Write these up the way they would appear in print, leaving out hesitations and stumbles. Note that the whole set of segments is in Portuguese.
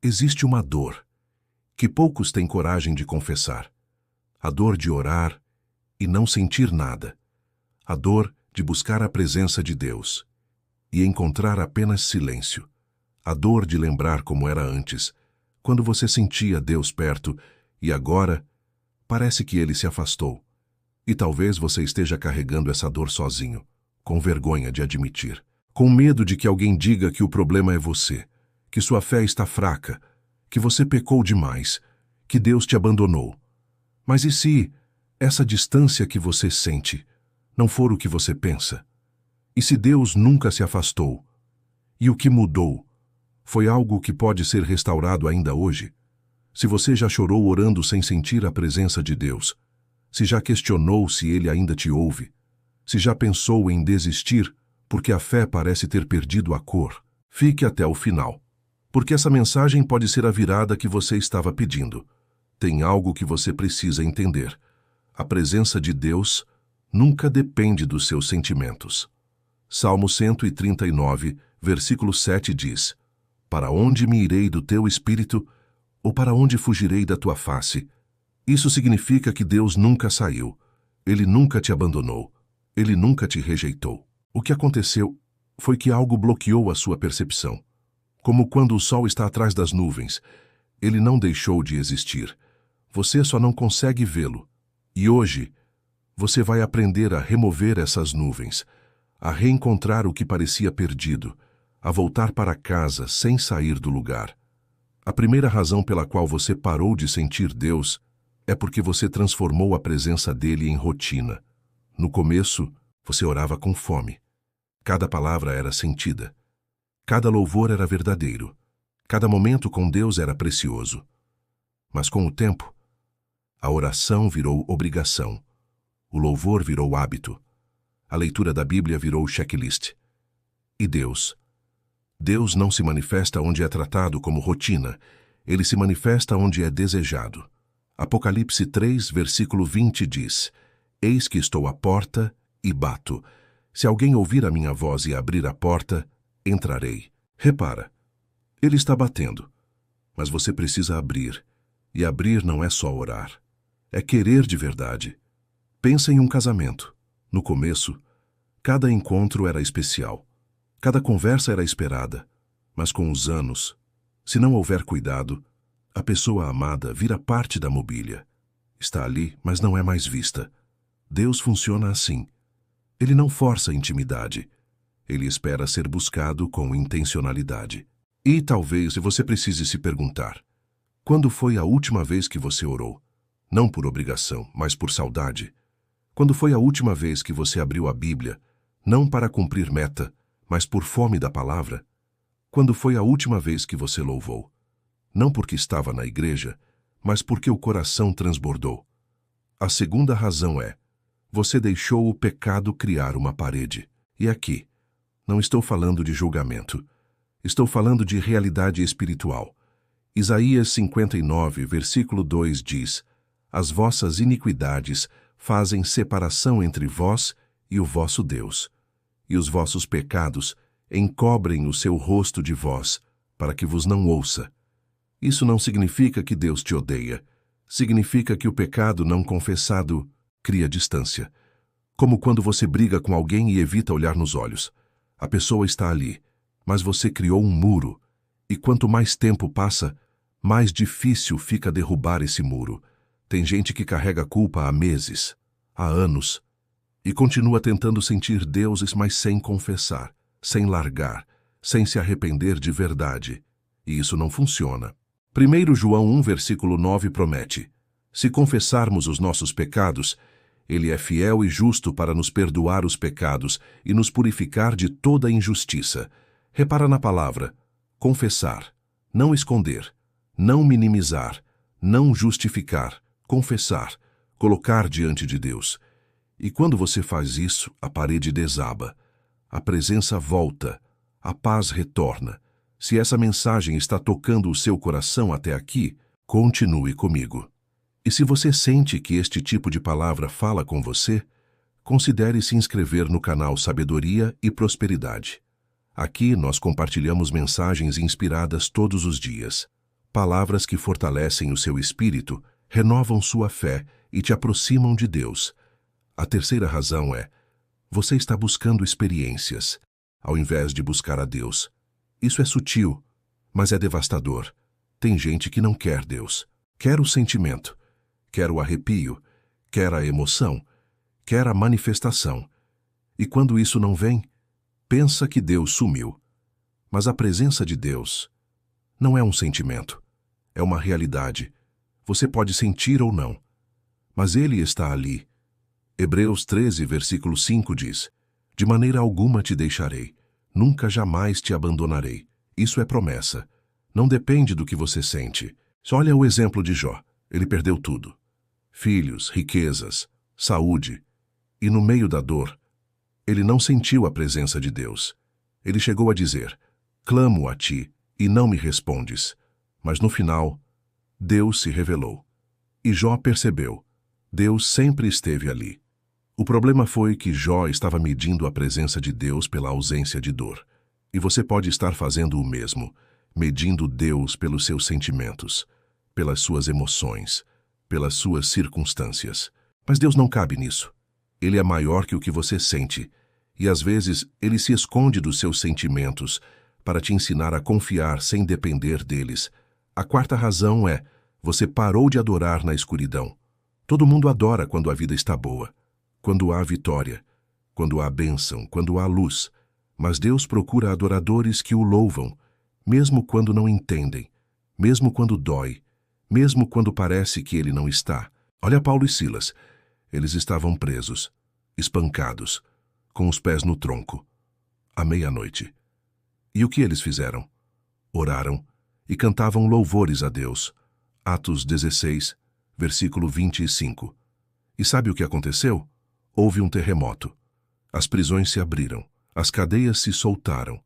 Existe uma dor que poucos têm coragem de confessar. A dor de orar e não sentir nada. A dor de buscar a presença de Deus e encontrar apenas silêncio. A dor de lembrar como era antes, quando você sentia Deus perto e agora parece que Ele se afastou. E talvez você esteja carregando essa dor sozinho, com vergonha de admitir, com medo de que alguém diga que o problema é você, que sua fé está fraca, que você pecou demais, que Deus te abandonou. Mas e se essa distância que você sente não for o que você pensa? E se Deus nunca se afastou? E o que mudou? Foi algo que pode ser restaurado ainda hoje? Se você já chorou orando sem sentir a presença de Deus, se já questionou se Ele ainda te ouve, se já pensou em desistir porque a fé parece ter perdido a cor, fique até o final, porque essa mensagem pode ser a virada que você estava pedindo. Tem algo que você precisa entender. A presença de Deus nunca depende dos seus sentimentos. Salmo 139, versículo 7 diz: Para onde me irei do teu espírito, ou para onde fugirei da tua face? Isso significa que Deus nunca saiu, Ele nunca te abandonou, Ele nunca te rejeitou. O que aconteceu foi que algo bloqueou a sua percepção. Como quando o sol está atrás das nuvens, Ele não deixou de existir. Você só não consegue vê-lo. E hoje, você vai aprender a remover essas nuvens, a reencontrar o que parecia perdido, a voltar para casa sem sair do lugar. A primeira razão pela qual você parou de sentir Deus é porque você transformou a presença dele em rotina. No começo, você orava com fome. Cada palavra era sentida. Cada louvor era verdadeiro. Cada momento com Deus era precioso. Mas com o tempo, a oração virou obrigação. O louvor virou hábito. A leitura da Bíblia virou checklist. E Deus? Deus não se manifesta onde é tratado como rotina. Ele se manifesta onde é desejado. Apocalipse 3, versículo 20 diz: Eis que estou à porta e bato. Se alguém ouvir a minha voz e abrir a porta, entrarei. Repara, ele está batendo, mas você precisa abrir. E abrir não é só orar, é querer de verdade. Pensa em um casamento. No começo, cada encontro era especial. Cada conversa era esperada. Mas com os anos, se não houver cuidado, a pessoa amada vira parte da mobília. Está ali, mas não é mais vista. Deus funciona assim. Ele não força a intimidade. Ele espera ser buscado com intencionalidade. E talvez você precise se perguntar: quando foi a última vez que você orou? Não por obrigação, mas por saudade. Quando foi a última vez que você abriu a Bíblia, não para cumprir meta, mas por fome da palavra? Quando foi a última vez que você louvou? Não porque estava na igreja, mas porque o coração transbordou. A segunda razão é: você deixou o pecado criar uma parede. E aqui, não estou falando de julgamento. Estou falando de realidade espiritual. Isaías 59, versículo 2 diz: As vossas iniquidades fazem separação entre vós e o vosso Deus, e os vossos pecados encobrem o seu rosto de vós, para que vos não ouça. Isso não significa que Deus te odeia. Significa que o pecado não confessado cria distância. Como quando você briga com alguém e evita olhar nos olhos. A pessoa está ali, mas você criou um muro, e quanto mais tempo passa, mais difícil fica derrubar esse muro. Tem gente que carrega culpa há meses, há anos, e continua tentando sentir Deus, mas sem confessar, sem largar, sem se arrepender de verdade. E isso não funciona. 1 João 1, versículo 9 promete: Se confessarmos os nossos pecados, Ele é fiel e justo para nos perdoar os pecados e nos purificar de toda injustiça. Repara na palavra: confessar, não esconder, não minimizar, não justificar, confessar, colocar diante de Deus. E quando você faz isso, a parede desaba, a presença volta, a paz retorna. Se essa mensagem está tocando o seu coração até aqui, continue comigo. E se você sente que este tipo de palavra fala com você, considere se inscrever no canal Sabedoria e Prosperidade. Aqui nós compartilhamos mensagens inspiradas todos os dias. palavras que fortalecem o seu espírito, renovam sua fé e te aproximam de Deus. A terceira razão é: você está buscando experiências, ao invés de buscar a Deus. Isso é sutil, mas é devastador. Tem gente que não quer Deus. Quer o sentimento, quer o arrepio, quer a emoção, quer a manifestação. E quando isso não vem, pensa que Deus sumiu. Mas a presença de Deus não é um sentimento, é uma realidade. Você pode sentir ou não, mas Ele está ali. Hebreus 13, versículo 5 diz: De maneira alguma te deixarei, nunca jamais te abandonarei. Isso é promessa. Não depende do que você sente. Só olha o exemplo de Jó. Ele perdeu tudo: filhos, riquezas, saúde. E no meio da dor, ele não sentiu a presença de Deus. Ele chegou a dizer: Clamo a ti, e não me respondes. Mas no final, Deus se revelou. E Jó percebeu: Deus sempre esteve ali. O problema foi que Jó estava medindo a presença de Deus pela ausência de dor. E você pode estar fazendo o mesmo, medindo Deus pelos seus sentimentos, pelas suas emoções, pelas suas circunstâncias. Mas Deus não cabe nisso. Ele é maior que o que você sente, e às vezes Ele se esconde dos seus sentimentos para te ensinar a confiar sem depender deles. A quarta razão é: você parou de adorar na escuridão. Todo mundo adora quando a vida está boa, quando há vitória, quando há bênção, quando há luz. Mas Deus procura adoradores que o louvam, mesmo quando não entendem, mesmo quando dói, mesmo quando parece que Ele não está. Olha Paulo e Silas. Eles estavam presos, espancados, com os pés no tronco, à meia-noite. E o que eles fizeram? Oraram e cantavam louvores a Deus. Atos 16, versículo 25. E sabe o que aconteceu? Houve um terremoto. As prisões se abriram, as cadeias se soltaram.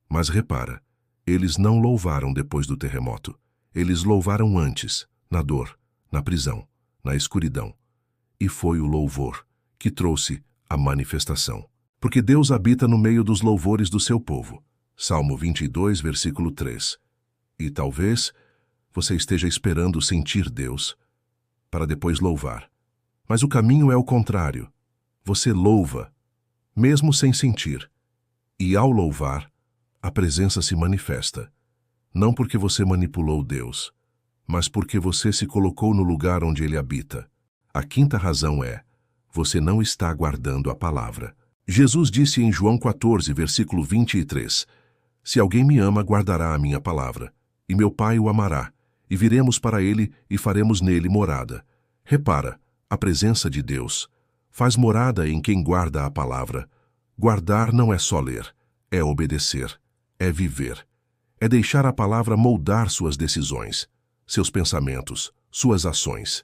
Mas repara, eles não louvaram depois do terremoto. Eles louvaram antes, na dor, na prisão, na escuridão. E foi o louvor que trouxe a manifestação. Porque Deus habita no meio dos louvores do seu povo. Salmo 22, versículo 3. E talvez você esteja esperando sentir Deus para depois louvar. Mas o caminho é o contrário. Você louva, mesmo sem sentir. E ao louvar, a presença se manifesta. Não porque você manipulou Deus, mas porque você se colocou no lugar onde Ele habita. A quinta razão é: você não está guardando a palavra. Jesus disse em João 14, versículo 23, Se alguém me ama, guardará a minha palavra, e meu Pai o amará, e viremos para ele e faremos nele morada. Repara, a presença de Deus faz morada em quem guarda a palavra. Guardar não é só ler, é obedecer, é viver, é deixar a palavra moldar suas decisões, seus pensamentos, suas ações.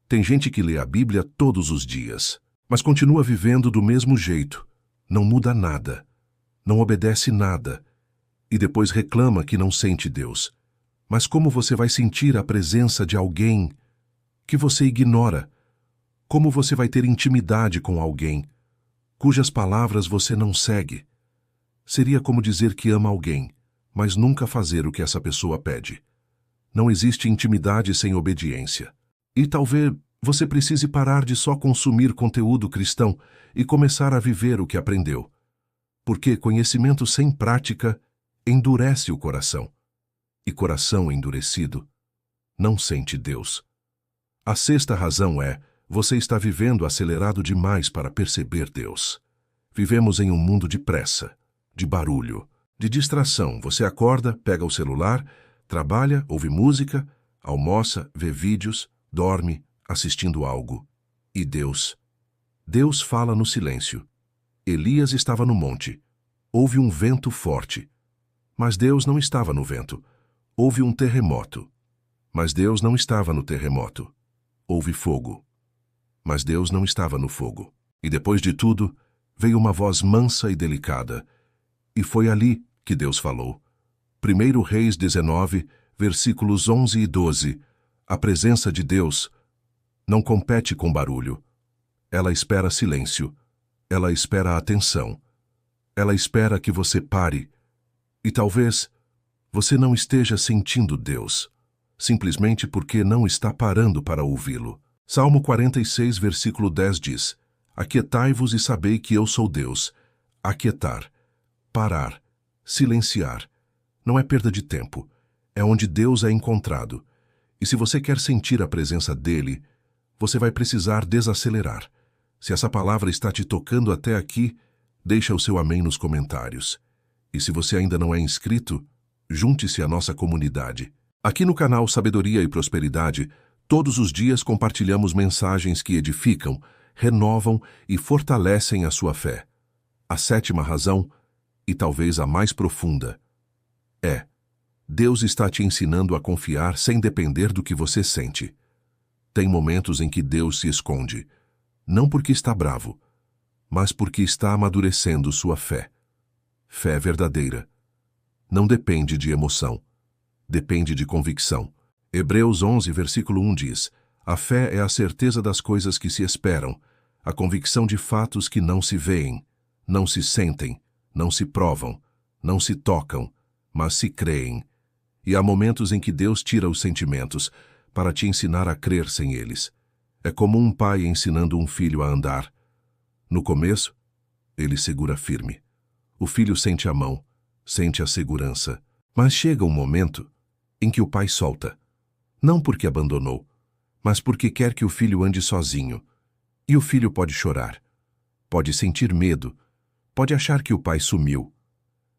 Tem gente que lê a Bíblia todos os dias, mas continua vivendo do mesmo jeito, não muda nada, não obedece nada, e depois reclama que não sente Deus. Mas como você vai sentir a presença de alguém que você ignora? Como você vai ter intimidade com alguém cujas palavras você não segue? Seria como dizer que ama alguém, mas nunca fazer o que essa pessoa pede. Não existe intimidade sem obediência. E talvez você precise parar de só consumir conteúdo cristão e começar a viver o que aprendeu. Porque conhecimento sem prática endurece o coração. E coração endurecido não sente Deus. A sexta razão é: você está vivendo acelerado demais para perceber Deus. Vivemos em um mundo de pressa, de barulho, de distração. Você acorda, pega o celular, trabalha, ouve música, almoça, vê vídeos, dorme, assistindo algo. E Deus? Deus fala no silêncio. Elias estava no monte. Houve um vento forte. Mas Deus não estava no vento. Houve um terremoto. Mas Deus não estava no terremoto. Houve fogo. Mas Deus não estava no fogo. E depois de tudo, veio uma voz mansa e delicada. E foi ali que Deus falou. 1 Reis 19, versículos 11 e 12. A presença de Deus não compete com barulho. Ela espera silêncio. Ela espera atenção. Ela espera que você pare. E talvez você não esteja sentindo Deus. simplesmente porque não está parando para ouvi-lo. Salmo 46, versículo 10 diz: Aquietai-vos e sabei que eu sou Deus. Aquietar, parar, silenciar. Não é perda de tempo. É onde Deus é encontrado. E se você quer sentir a presença dele, você vai precisar desacelerar. Se essa palavra está te tocando até aqui, deixa o seu amém nos comentários. E se você ainda não é inscrito, junte-se à nossa comunidade. Aqui no canal Sabedoria e Prosperidade, todos os dias compartilhamos mensagens que edificam, renovam e fortalecem a sua fé. A sétima razão, e talvez a mais profunda, é: Deus está te ensinando a confiar sem depender do que você sente. Tem momentos em que Deus se esconde, não porque está bravo, mas porque está amadurecendo sua fé. Fé verdadeira. Não depende de emoção, depende de convicção. Hebreus 11, versículo 1 diz: A fé é a certeza das coisas que se esperam, a convicção de fatos que não se veem, não se sentem, não se provam, não se tocam, mas se creem. E há momentos em que Deus tira os sentimentos para te ensinar a crer sem eles. É como um pai ensinando um filho a andar. No começo, ele segura firme. O filho sente a mão, sente a segurança. Mas chega um momento em que o pai solta. Não porque abandonou, mas porque quer que o filho ande sozinho. E o filho pode chorar, pode sentir medo, pode achar que o pai sumiu.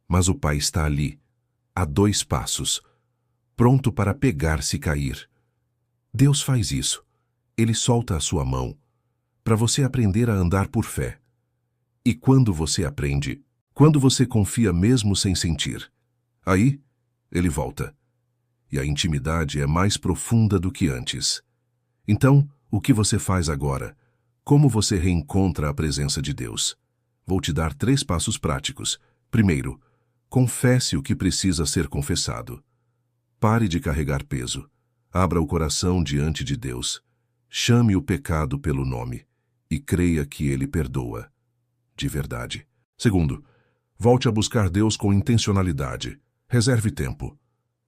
Mas o pai está ali, a 2 passos, pronto para pegar se cair. Deus faz isso. Ele solta a sua mão, para você aprender a andar por fé. E quando você aprende, quando você confia mesmo sem sentir, aí ele volta. E a intimidade é mais profunda do que antes. Então, o que você faz agora? Como você reencontra a presença de Deus? Vou te dar 3 passos práticos. Primeiro, confesse o que precisa ser confessado. Pare de carregar peso. Abra o coração diante de Deus. Chame o pecado pelo nome e creia que Ele perdoa. De verdade. Segundo, volte a buscar Deus com intencionalidade. Reserve tempo.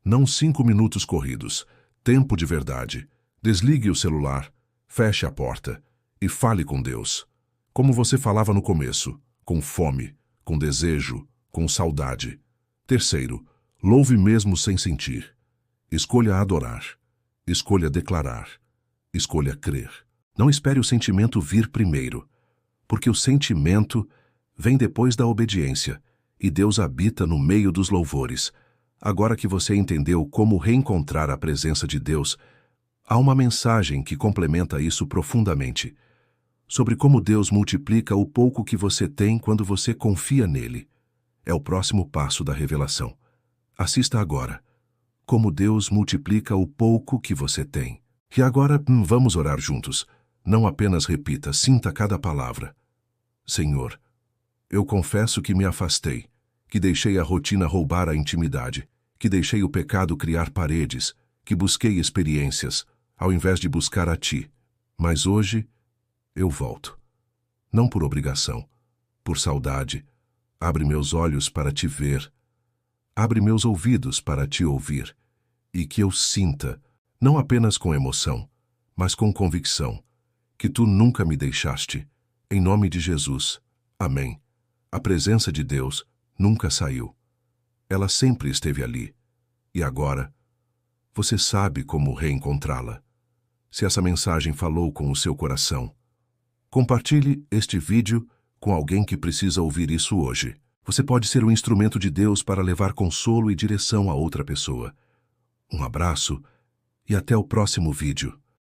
Não 5 minutos corridos. Tempo de verdade. Desligue o celular, feche a porta e fale com Deus. Como você falava no começo, com fome, com desejo, com saudade. Terceiro, louve mesmo sem sentir. Escolha adorar. Escolha declarar. Escolha crer. Não espere o sentimento vir primeiro, porque o sentimento vem depois da obediência, e Deus habita no meio dos louvores. Agora que você entendeu como reencontrar a presença de Deus, há uma mensagem que complementa isso profundamente, sobre como Deus multiplica o pouco que você tem quando você confia nele. É o próximo passo da revelação. Assista agora. Como Deus multiplica o pouco que você tem. E agora, vamos orar juntos. Não apenas repita, sinta cada palavra. Senhor, eu confesso que me afastei, que deixei a rotina roubar a intimidade, que deixei o pecado criar paredes, que busquei experiências, ao invés de buscar a Ti. Mas hoje, eu volto. Não por obrigação, por saudade. Abre meus olhos para Te ver. Abre meus ouvidos para Te ouvir. E que eu sinta, não apenas com emoção, mas com convicção, que Tu nunca me deixaste. Em nome de Jesus. Amém. A presença de Deus nunca saiu. Ela sempre esteve ali. E agora, você sabe como reencontrá-la. Se essa mensagem falou com o seu coração, compartilhe este vídeo com alguém que precisa ouvir isso hoje. Você pode ser um instrumento de Deus para levar consolo e direção a outra pessoa. Um abraço e até o próximo vídeo.